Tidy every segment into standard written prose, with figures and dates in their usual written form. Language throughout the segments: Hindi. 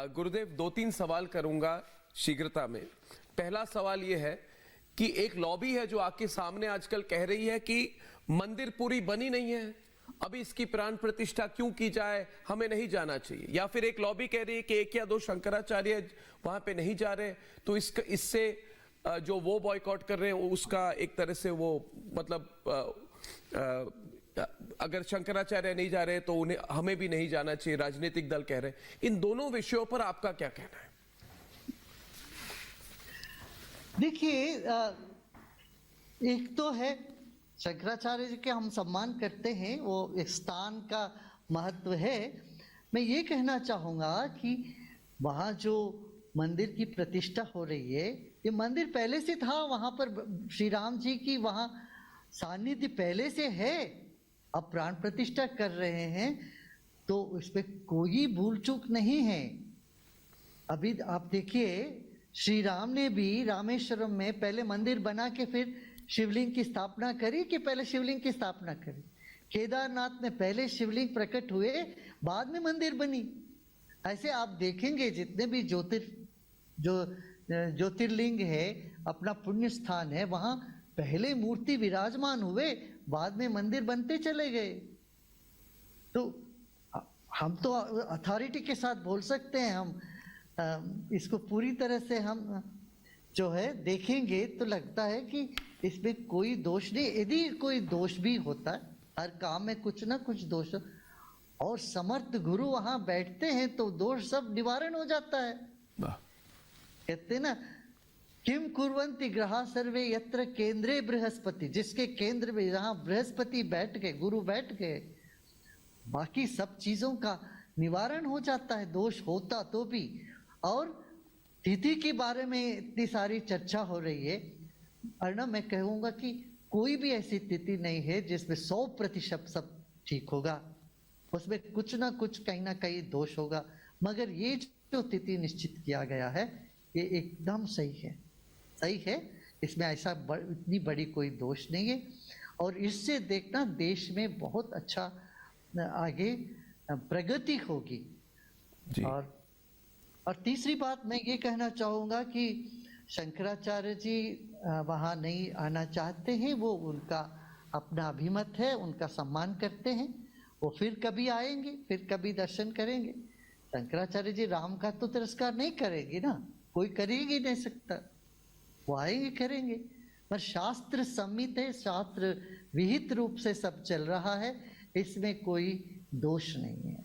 गुरुदेव, 2-3 सवाल करूंगा शीघ्रता में। पहला सवाल यह है कि एक लॉबी है जो आपके सामने आजकल कह रही है कि मंदिर पूरी बनी नहीं है, अभी इसकी प्राण प्रतिष्ठा क्यों की जाए, हमें नहीं जाना चाहिए। या फिर एक लॉबी कह रही है कि 1 या 2 शंकराचार्य वहां पे नहीं जा रहे, तो इससे जो वो बॉयकॉट कर रहे हैं उसका एक तरह से वो मतलब अगर शंकराचार्य नहीं जा रहे तो उन्हें हमें भी नहीं जाना चाहिए, राजनीतिक दल कह रहे हैं। इन दोनों विषयों पर आपका क्या कहना है? देखिए, एक तो है शंकराचार्य जी के हम सम्मान करते हैं, वो एक स्थान का महत्व है। मैं ये कहना चाहूँगा कि वहाँ जो मंदिर की प्रतिष्ठा हो रही है, ये मंदिर पहले से था, वहाँ पर श्री राम जी की वहाँ सानिध्य पहले से है। अब प्राण प्रतिष्ठा कर रहे हैं तो इसमें कोई भूल चूक नहीं है। अभी आप देखिए, श्री राम ने भी रामेश्वरम में पहले मंदिर बना के फिर शिवलिंग की स्थापना करी कि पहले शिवलिंग की स्थापना करी। केदारनाथ में पहले शिवलिंग प्रकट हुए, बाद में मंदिर बनी। ऐसे आप देखेंगे जितने भी ज्योतिर्लिंग है, अपना पुण्य स्थान है, वहाँ पहले मूर्ति विराजमान हुए, बाद में मंदिर बनते चले गए। तो हम तो अथॉरिटी के साथ बोल सकते हैं, हम इसको पूरी तरह से हम जो है देखेंगे तो लगता है कि इसमें कोई दोष नहीं। यदि कोई दोष भी होता है, हर काम में कुछ ना कुछ दोष, और समर्थ गुरु वहां बैठते हैं तो दोष सब निवारण हो जाता है। कहते ना, किम कुर्वन्ति ग्रहा सर्वे यत्र केंद्रे बृहस्पति, जिसके केंद्र में जहां बृहस्पति बैठ गए, गुरु बैठ गए, बाकी सब चीजों का निवारण हो जाता है, दोष होता तो भी। और तिथि के बारे में इतनी सारी चर्चा हो रही है, अर्णव, मैं कहूँगा कि कोई भी ऐसी तिथि नहीं है जिसमें 100% सब ठीक होगा, उसमें कुछ ना कुछ कहीं ना कहीं दोष होगा। मगर ये जो तिथि निश्चित किया गया है, ये एकदम सही है, सही है। इसमें ऐसा इतनी बड़ी कोई दोष नहीं है, और इससे देखना देश में बहुत अच्छा आगे प्रगति होगी। और तीसरी बात मैं ये कहना चाहूँगा कि शंकराचार्य जी वहाँ नहीं आना चाहते हैं, वो उनका अपना अभिमत है, उनका सम्मान करते हैं। वो फिर कभी आएंगे, फिर कभी दर्शन करेंगे। शंकराचार्य जी राम का तो तिरस्कार नहीं करेंगे ना, कोई कर ही नहीं सकता, वो आएंगे करेंगे। पर शास्त्र सम्मित है, शास्त्र विहित रूप से सब चल रहा है, इसमें कोई दोष नहीं है।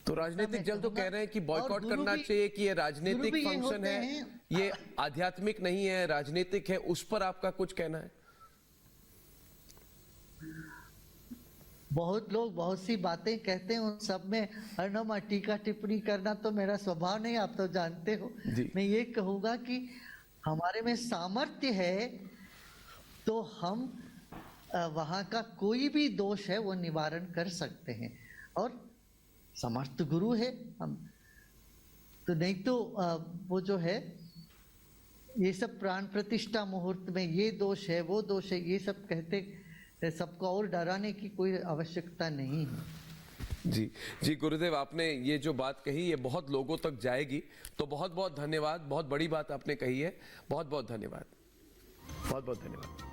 तो राजनीतिक दल तो कह रहे हैं कि बॉयकॉट करना चाहिए, कि ये राजनीतिक फंक्शन है, ये आध्यात्मिक नहीं है, राजनीतिक है। उस पर आपका कुछ कहना है? बहुत लोग बहुत सी बातें कहते हैं, उन सब में अर्णव टीका टिप्पणी करना तो मेरा स्वभाव नहीं, आप तो जानते हो। मैं ये कहूँगा कि हमारे में सामर्थ्य है तो हम वहाँ का कोई भी दोष है वो निवारण कर सकते हैं, और समर्थ गुरु है हम तो। नहीं तो वो जो है, ये सब प्राण प्रतिष्ठा मुहूर्त में ये दोष है, वो दोष है, ये सब कहते सबको और डराने की कोई आवश्यकता नहीं है। जी गुरुदेव, आपने ये जो बात कही ये बहुत लोगों तक जाएगी, तो बहुत बहुत धन्यवाद। बहुत बड़ी बात आपने कही है, बहुत बहुत धन्यवाद, बहुत बहुत धन्यवाद।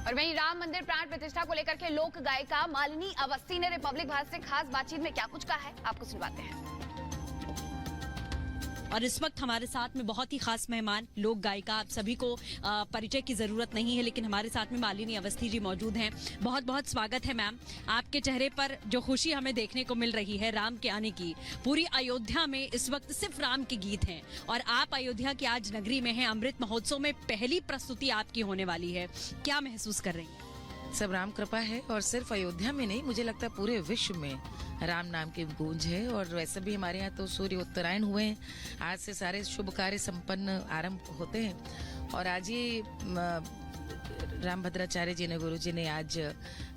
और वहीं राम मंदिर प्राण प्रतिष्ठा को लेकर के लोक गायिका मालिनी अवस्थी ने रिपब्लिक भारत से खास बातचीत में क्या कुछ कहा है, आपको सुनवाते हैं। और इस वक्त हमारे साथ में बहुत ही खास मेहमान, लोक गायिका, आप सभी को परिचय की जरूरत नहीं है, लेकिन हमारे साथ में मालिनी अवस्थी जी मौजूद हैं। बहुत बहुत स्वागत है मैम। आपके चेहरे पर जो खुशी हमें देखने को मिल रही है राम के आने की, पूरी अयोध्या में इस वक्त सिर्फ राम के गीत हैं, और आप अयोध्या की आज नगरी में हैं। अमृत महोत्सव में पहली प्रस्तुति आपकी होने वाली है, क्या महसूस कर रही हैं? सब राम कृपा है, और सिर्फ अयोध्या में नहीं, मुझे लगता है पूरे विश्व में राम नाम की गूंज है। और वैसे भी हमारे यहाँ तो सूर्य उत्तरायण हुए हैं, आज से सारे शुभ कार्य संपन्न आरंभ होते हैं। और आज ही राम भद्राचार्य जी ने, गुरु जी ने आज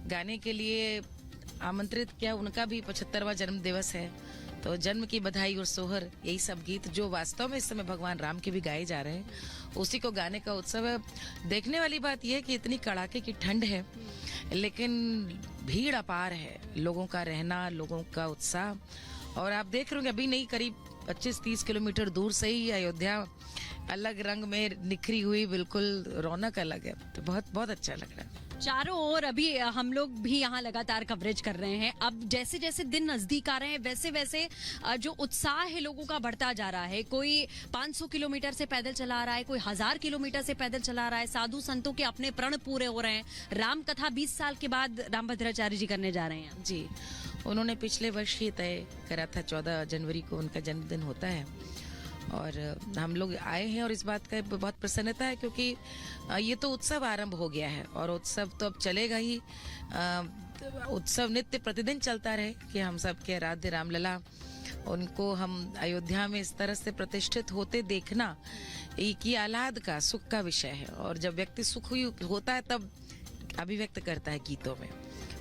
गाने के लिए आमंत्रित किया, उनका भी 75वां जन्म दिवस है। तो जन्म की बधाई और सोहर, यही सब गीत जो वास्तव में इस समय भगवान राम के भी गाए जा रहे हैं, उसी को गाने का उत्सव है। देखने वाली बात यह है कि इतनी कड़ाके की ठंड है, लेकिन भीड़ अपार है, लोगों का रहना, लोगों का उत्साह, और आप देख रहे होंगे अभी नहीं, करीब 25-30 किलोमीटर दूर से ही अयोध्या अलग रंग में निखरी हुई, बिल्कुल रौनक अलग है। तो बहुत बहुत अच्छा लग रहा है। चारों ओर अभी हम लोग भी यहाँ लगातार कवरेज कर रहे हैं। अब जैसे जैसे दिन नजदीक आ रहे हैं वैसे वैसे जो उत्साह है लोगों का बढ़ता जा रहा है। कोई 500 किलोमीटर से पैदल चला रहा है, कोई 1000 किलोमीटर से पैदल चला रहा है। साधु संतों के अपने प्रण पूरे हो रहे हैं। राम कथा 20 साल के बाद रामभद्राचार्य जी करने जा रहे हैं। जी, उन्होंने पिछले वर्ष ही तय करा था, 14 जनवरी को उनका जन्मदिन होता है और हम लोग आए हैं और इस बात का बहुत प्रसन्नता है क्योंकि ये तो उत्सव आरंभ हो गया है और उत्सव तो अब चलेगा ही। उत्सव नित्य प्रतिदिन चलता रहे कि हम सब के आराध्य रामलला, उनको हम अयोध्या में इस तरह से प्रतिष्ठित होते देखना एक ही आह्लाद का, सुख का विषय है। और जब व्यक्ति सुख होता है तब अभिव्यक्त करता है गीतों में,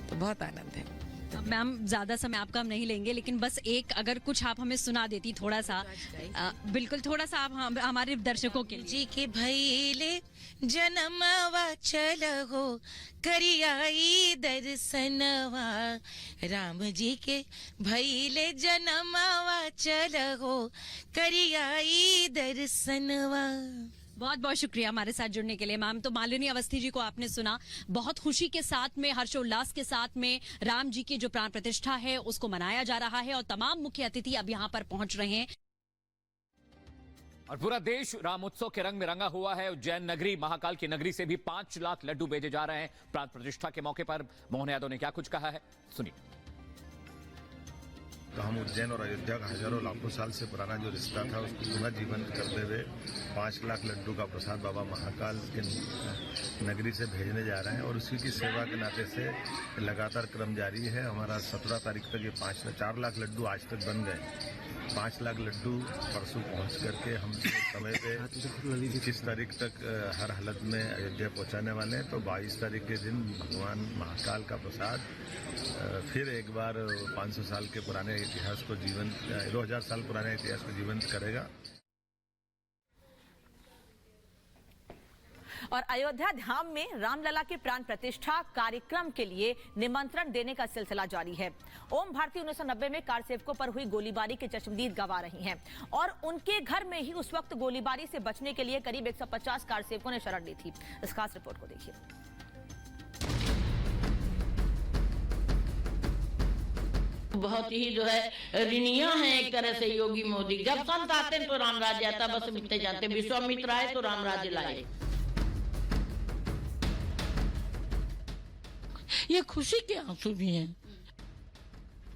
तो बहुत आनंद है। मैम ज्यादा समय आपका हम नहीं लेंगे, लेकिन बस एक अगर कुछ आप हमें सुना देती थोड़ा सा। बिल्कुल, थोड़ा सा आप हमारे दर्शकों के लिए। जी के भैले जनमवा चलहो करियाई दर्शनवा, राम जी के भैले जनमवा चलहो करियाई दर्शनवा। बहुत बहुत शुक्रिया हमारे साथ जुड़ने के लिए मैम। तो मालिनी अवस्थी जी को आपने सुना, बहुत खुशी के साथ में, हर्षोल्लास के साथ में राम जी की जो प्राण प्रतिष्ठा है उसको मनाया जा रहा है और तमाम मुख्य अतिथि अब यहाँ पर पहुंच रहे हैं। और पूरा देश राम उत्सव के रंग में रंगा हुआ है। उज्जैन नगरी, महाकाल की नगरी से भी 5 लाख लड्डू भेजे जा रहे हैं प्राण प्रतिष्ठा के मौके पर। मोहन यादव ने क्या कुछ कहा है, सुनिए। तो हम उज्जैन और अयोध्या का हजारों लाखों साल से पुराना जो रिश्ता था उसको पुनः जीवंत करते हुए 5 लाख लड्डू का प्रसाद बाबा महाकाल के नगरी से भेजने जा रहे हैं और उसी की सेवा के नाते से लगातार क्रम जारी है। हमारा 17 तारीख तक ये 4 लाख लड्डू आज तक बन गए। 5 लाख लड्डू परसों पहुंच करके हम समय पे 25 तारीख तक हर हालत में अयोध्या पहुंचाने वाले हैं। तो 22 तारीख के दिन भगवान महाकाल का प्रसाद फिर एक बार 500 साल के पुराने इतिहास को जीवंत, 2000 साल पुराने इतिहास को जीवंत करेगा। और अयोध्या धाम में रामलला की प्राण प्रतिष्ठा कार्यक्रम के लिए निमंत्रण देने का सिलसिला जारी है। ओम भारती 1990 में कार सेवकों पर हुई गोलीबारी के चश्मदीद गवा रही हैं और उनके घर में ही उस वक्त गोलीबारी से बचने के लिए करीब 150 कार सेवकों ने शरण ली थी। इस खास रिपोर्ट को देखिए। बहुत ही जो है ऋणिया है एक तरह से योगी मोदी। जब संत आते हैं तो राम राज्य आता, बस मिलते जाते। विश्वामित्र आए तो राम राज्य लाए। ये खुशी के आंसू भी हैं।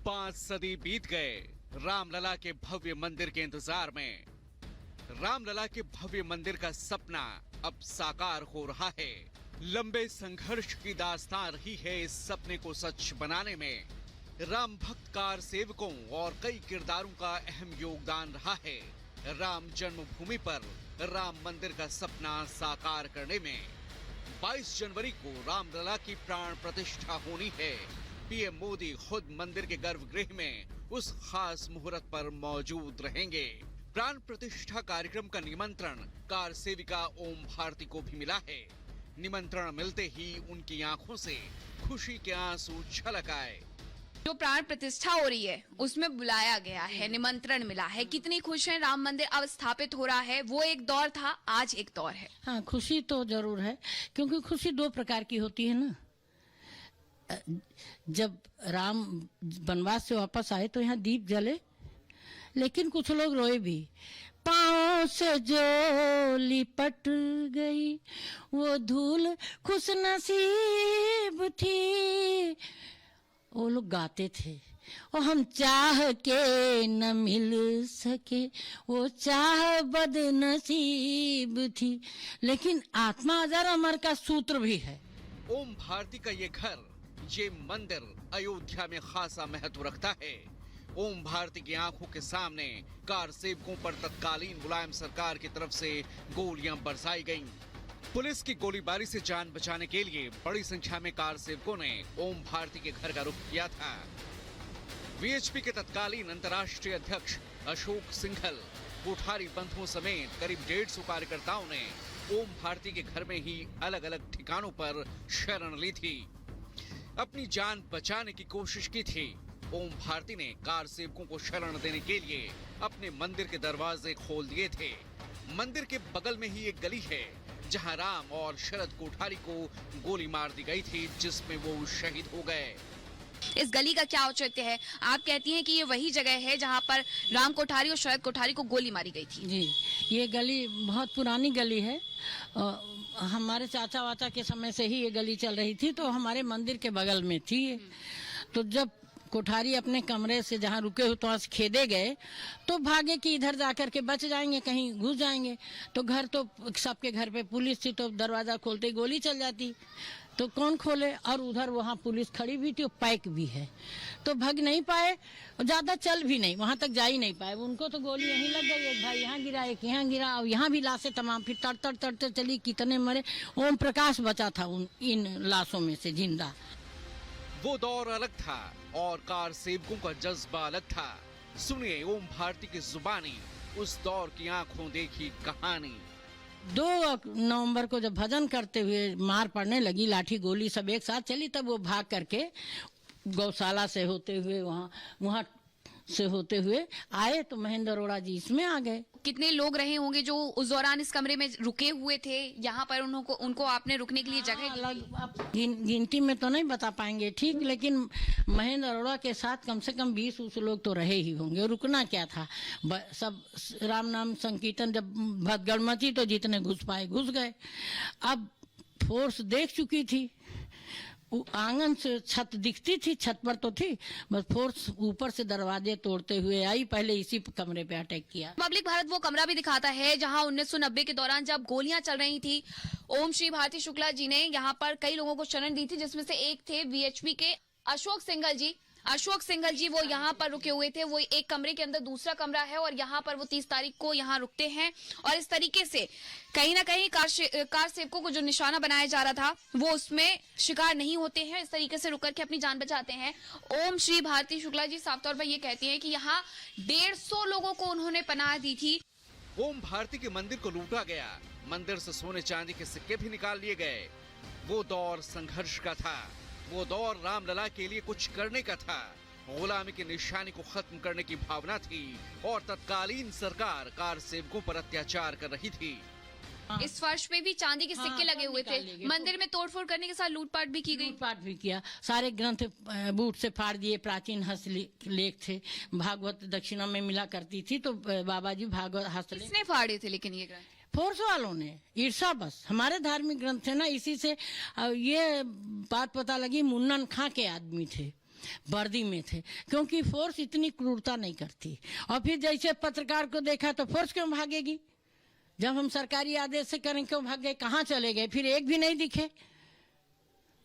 5 सदी बीत गए रामलला के भव्य मंदिर के इंतजार में। रामलला के भव्य मंदिर का सपना अब साकार हो रहा है। लंबे संघर्ष की दास्तान रही है इस सपने को सच बनाने में। राम भक्त कार सेवकों और कई किरदारों का अहम योगदान रहा है राम जन्मभूमि पर राम मंदिर का सपना साकार करने में। 22 जनवरी को रामलला की प्राण प्रतिष्ठा होनी है। पीएम मोदी खुद मंदिर के गर्भगृह में उस खास मुहूर्त पर मौजूद रहेंगे। प्राण प्रतिष्ठा कार्यक्रम का निमंत्रण कार सेविका ओम भारती को भी मिला है। निमंत्रण मिलते ही उनकी आंखों से खुशी के आंसू छलक आए। जो प्राण प्रतिष्ठा हो रही है उसमें बुलाया गया है, निमंत्रण मिला है, कितनी खुश हैं। राम मंदिर अब स्थापित हो रहा है, वो एक दौर था, आज एक दौर है। हाँ, खुशी तो जरूर है क्योंकि खुशी 2 प्रकार की होती है ना। जब राम वनवास से वापस आए तो यहाँ दीप जले, लेकिन कुछ लोग रोए भी। पाँव से जो लिपट गई वो धूल खुश नसीब थी, वो लोग गाते थे। और हम चाह के न मिल सके, वो चाह बदनसीब थी, लेकिन आत्मा अजर अमर का सूत्र भी है। ओम भारती का ये घर, ये मंदिर अयोध्या में खासा महत्व रखता है। ओम भारती की आंखों के सामने कार सेवकों पर तत्कालीन मुलायम सरकार की तरफ से गोलियां बरसाई गईं। पुलिस की गोलीबारी से जान बचाने के लिए बड़ी संख्या में कार सेवकों ने ओम भारती के घर का रुख किया था। वीएचपी के तत्कालीन अंतर्राष्ट्रीय अध्यक्ष अशोक सिंघल, कोठारी बंधुओं समेत करीब 150 कार्यकर्ताओं ने ओम भारती के घर में ही अलग अलग ठिकानों पर शरण ली थी। अपनी जान बचाने की कोशिश की थी। ओम भारती ने कार सेवकों को शरण देने के लिए अपने मंदिर के दरवाजे खोल दिए थे। मंदिर के बगल में ही एक गली है जहां राम और शरद कोठारी को गोली मार दी गई थी, जिसमें वो शहीद हो गए। इस गली का क्या औचित्य है? आप कहती हैं कि ये वही जगह है जहां पर राम कोठारी और शरद कोठारी को गोली मारी गई थी। जी, ये गली बहुत पुरानी गली है। हमारे चाचा वाचा के समय से ही ये गली चल रही थी, तो हमारे मंदिर के बगल में थी। तो जब कोठारी अपने कमरे से जहाँ रुके हुए तो वहाँ से खेदे गए तो भागे कि इधर जाकर के बच जाएंगे, कहीं घुस जाएंगे। तो घर तो सबके घर पे पुलिस थी, तो दरवाजा खोलते ही गोली चल जाती, तो कौन खोले। और उधर वहाँ पुलिस खड़ी भी थी और पैक भी है, तो भाग नहीं पाए, ज्यादा चल भी नहीं, वहां तक जा ही नहीं पाए। उनको तो गोली यहीं लग गई, एक भाई यहाँ गिरा, एक यहाँ गिरा, और यहाँ भी लाशें तमाम। फिर तड़ते चली, कितने मरे। ओम प्रकाश बचा था इन लाशों में से जिंदा। वो दौर अलग था और कार सेवकों का जज्बा अलग था। सुनिए ओम भारती की जुबानी उस दौर की आंखों देखी कहानी। 2 नवंबर को जब भजन करते हुए मार पड़ने लगी, लाठी गोली सब एक साथ चली, तब वो भाग करके गौशाला से होते हुए वहाँ से होते हुए आए, तो महेंद्र अरोड़ा जी इसमें आ गए। कितने लोग रहे होंगे जो उस दौरान इस कमरे में रुके हुए थे? यहाँ पर उनको आपने रुकने के लिए जगह दी थी? आप गिनती में तो नहीं बता पाएंगे ठीक, लेकिन महेंद्र अरोड़ा के साथ कम से कम 20 लोग तो रहे ही होंगे। रुकना क्या था, सब राम नाम संकीर्तन जब भगदड़ मची तो जितने घुस पाए घुस गए। अब फोर्स देख चुकी थी, आंगन से छत दिखती थी, छत पर तो थी, बस फोर्स ऊपर से दरवाजे तोड़ते हुए आई, पहले इसी कमरे पे अटैक किया। पब्लिक भारत वो कमरा भी दिखाता है जहां 1990 के दौरान जब गोलियां चल रही थी, ओम श्री भारती शुक्ला जी ने यहाँ पर कई लोगों को शरण दी थी, जिसमें से एक थे वीएचपी के अशोक सिंघल जी वो यहाँ पर रुके हुए थे। वो एक कमरे के अंदर दूसरा कमरा है और यहाँ पर वो 30 तारीख को यहाँ रुकते हैं, और इस तरीके से कहीं ना कहीं कार सेवकों को जो निशाना बनाया जा रहा था वो उसमें शिकार नहीं होते हैं, इस तरीके से रुक करके अपनी जान बचाते हैं। ओम श्री भारती शुक्ला जी साफ तौर पर ये कहती हैं कि यहाँ 150 लोगों को उन्होंने पनाह दी थी। ओम भारती के मंदिर को लूटा गया, मंदिर से सोने चांदी के सिक्के भी निकाल लिए गए। वो दौर संघर्ष का था, वो दौर रामलला के लिए कुछ करने का था। गुलामी की निशानी को खत्म करने की भावना थी और तत्कालीन सरकार कार सेवकों पर अत्याचार कर रही थी। इस फर्श पे भी चांदी के सिक्के लगे हुए थे। मंदिर में तोड़फोड़ करने के साथ लूटपाट भी की गई। लूटपाट भी किया, सारे ग्रंथ बूट से फाड़ दिए। प्राचीन हस्तलेख थे, भागवत दक्षिणा में मिला करती थी, तो बाबा जी भागवत हस्तलेख किसने फाड़े थे? लेकिन ये ग्रंथ फोर्स वालों ने, ईर्षा बस। हमारे धार्मिक ग्रंथ थे ना, इसी से ये बात पता लगी। मुन्नन खां के आदमी थे, वर्दी में थे, क्योंकि फोर्स इतनी क्रूरता नहीं करती। और फिर जैसे पत्रकार को देखा तो फोर्स क्यों भागेगी? जब हम सरकारी आदेश से करें क्यों भाग गए, कहाँ चले गए? फिर एक भी नहीं दिखे।